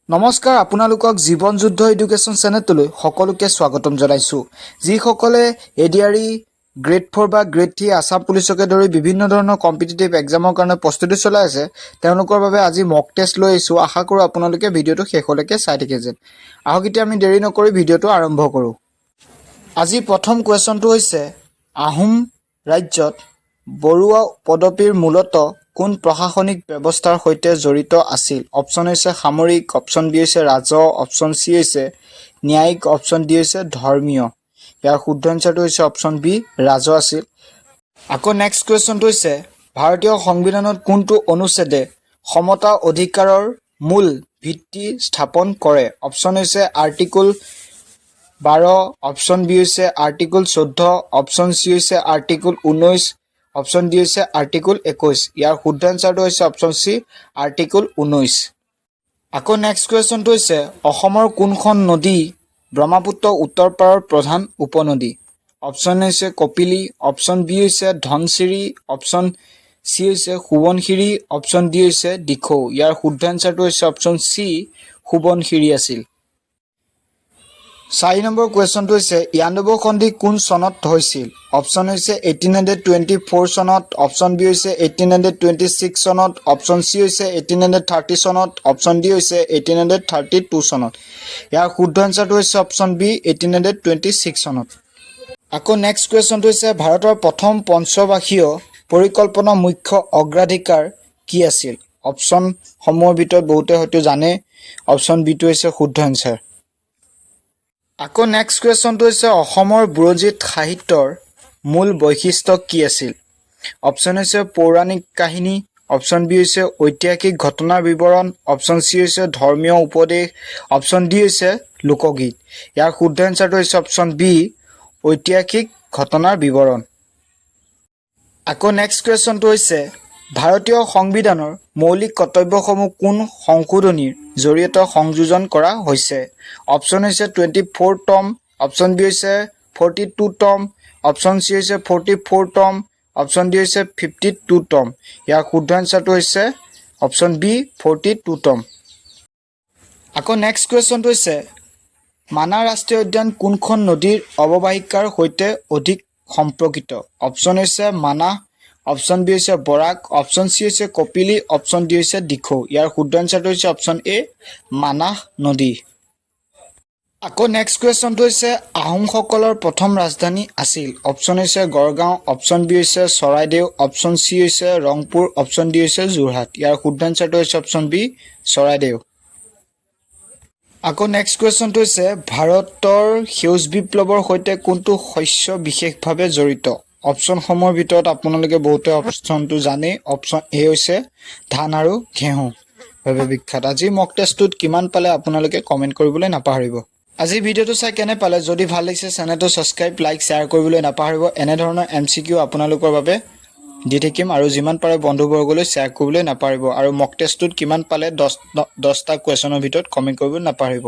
নমস্কাৰ আপোনালোকক জীৱন যুদ্ধ এডুকেশ্যন চেনেললৈ সকলোকে স্বাগতম জনাইছো যিসকলে ADRE গ্ৰেড 4 বা গ্ৰেড 3 আসাম পুলিচকে ধৰি বিভিন্ন ধৰণৰ কম্পিটিটিভ এক্সামৰ কাৰণে প্ৰস্তুতি চলাই আছে তেওঁলোকৰ বাবে আজি মক টেষ্ট লৈ আহিছো আশা কৰো আপোনালোকে ভিডিওটো শেষলৈকে চাই থাকে যেন আহক এতিয়া আমি দেৰি নকৰি ভিডিওটো আৰম্ভ কৰো আজি প্ৰথম কোৱেশ্যনটো হৈছে আহোম ৰাজ্যত বৰুৱা পদবীৰ মূলত কোন প্ৰশাসনিক ব্যৱস্থাৰ সৈতে জড়িত আছিল অপচন হৈছে সামৰিক অপচন বি হৈছে ৰাজহ অপচন সি হৈছে ন্যায়িক অপচন ডি হৈছে ধৰ্মীয় ইয়াৰ শুদ্ধ আনসাৰটো হৈছে অপচন বি ৰাজহ আছিল আকৌ নেক্সট কোৱেশ্যনটো হৈছে ভাৰতীয় সংবিধানত কোনটো অনুচ্ছেদে সমতা অধিকাৰৰ মূল ভিত্তি স্থাপন কৰে অপচন হৈছে আৰ্টিকল 12 অপচন বি হৈছে আৰ্টিকল 14 অপচন সি হৈছে আৰ্টিকল 19 অপচন ডি হৈছে আৰ্টিকল 21 ইয়াৰ শুদ্ধ আনসাৰটো হৈছে অপচন সি আৰ্টিকল 19 আকৌ নেক্সট কোৱেশ্যনটো হৈছে অসমৰ কোনখন নদী ব্ৰহ্মপুত্ৰ উত্তৰ পাৰৰ প্ৰধান উপনদী অপচন হৈছে কপিলী অপচন বি হৈছে ধনশিৰি অপচন সি হৈছে সোৱণশিৰি অপচন ডি হৈছে দিখৌ ইয়াৰ শুদ্ধ আনসাৰটো হৈছে অপচন সি সোৱণশিৰি আছিল 4 নম্বৰ কোৱেশ্যনটো হৈছে ইয়াণ্ডাবু সন্ধি কোন চনত হৈছিল অপচন হৈছে 1824 চনত অপচন বি হৈছে 1826 চনত অপচন সি হৈছে 1830 চনত অপচন ডি হৈছে 1832 চনত ইয়াৰ শুদ্ধ আনসাৰটো হৈছে অপচন বি 1826 চনত আকৌ নেক্সট কোৱেশ্যনটো হৈছে ভাৰতৰ প্ৰথম পঞ্চবাৰ্ষিক পৰিকল্পনা মুখ্য অগ্ৰাধিকাৰ কি আছিল অপচন সমূহৰ ভিতৰত বহুতে হয়তো জানে অপচন বি টো হৈছে শুদ্ধ আনসাৰ আকৌ নেক্সট কোৱেশ্যনটো হৈছে অসমৰ বুৰঞ্জীত সাহিত্যৰ মূল বৈশিষ্ট্য কি আছিল অপচন হৈছে পৌৰাণিক কাহিনী অপচন বি হৈছে ঐতিহাসিক ঘটনাৰ বিৱৰণ অপচন সি হৈছে ধৰ্মীয় উপদেশ অপচন ডি হৈছে লোকগীত ইয়াৰ শুদ্ধ আনসাৰটো হৈছে অপচন বি ঐতিহাসিক ঘটনাৰ বিৱৰণ আকৌ নেক্সট কুৱেশ্যনটো হৈছে ভাৰতীয় সংবিধানৰ মৌলিক কৰ্তব্যসমূহ কোন সংশোধনীৰ জৰিয়তে সংযোজন কৰা হৈছে অপচন হৈছে 24 টম অপচন বি হৈছে 42 টম অপচন সি হৈছে 44 টম অপচন ডি হৈছে 52 টম ইয়াৰ শুদ্ধ আনসাৰটো হৈছে অপচন বি 42 টম আকৌ নেক্সট কুৱেশ্যনটো হৈছে মানাহ ৰাষ্ট্ৰীয় উদ্যান কোনখন নদীৰ অৱবাহিকাৰ সৈতে অধিক সম্পৰ্কিত অপচন হৈছে মানাহ অপচন বি হৈছে বৰাক অপচন সি হৈছে কপিলী অপচন ডি হৈছে দিখৌ ইয়াৰ শুদ্ধ আনসাৰটো হৈছে অপচন এ মানাহ নদী আকৌ নেক্সট কুৱেশ্যনটো হৈছে আহোমসকলৰ প্ৰথম ৰাজধানী আছিল অপচন হৈছে গড়গাঁও অপচন বি হৈছে চৰাইদেউ অপচন সি হৈছে ৰংপুৰ অপচন ডি হৈছে যোৰহাট ইয়াৰ শুদ্ধ আনসাৰটো হৈছে অপচন বি চৰাইদেউ আকৌ নেক্সট কুৱেশ্যনটো হৈছে ভাৰতৰ সেউজ বিপ্লৱৰ সৈতে কোনটো শস্য বিশেষভাৱে জড়িত অপচন সমূহৰ ভিতৰত আপোনালোকে বহুতে অপচনটো জানে অপচন এ হৈছে ধান আৰু ঘেঁহু বাবে বিখ্যাত আজি মক টেষ্টটোত কিমান পালে আপোনালোকে কমেন্ট কৰিবলৈ নাপাহৰিব আজি ভিডিওটো চাই কেনে পালে যদি ভাল লাগিছে চেনেলটো সাবস্ক্ৰাইব লাইক শেয়াৰ কৰিবলৈ নাপাহৰিব এনে ধৰণৰ MCQ আপোনালোকৰ বাবে দি থাকিম আৰু যিমান পাৰে বন্ধুবৰ্গলৈ শেয়াৰ কৰিবলৈ নাপাহৰিব আৰু মক টেষ্টটোত কিমান পালে 10টা কুৱেশ্যনৰ ভিতৰত কমেন্ট কৰিব নাপাহৰিব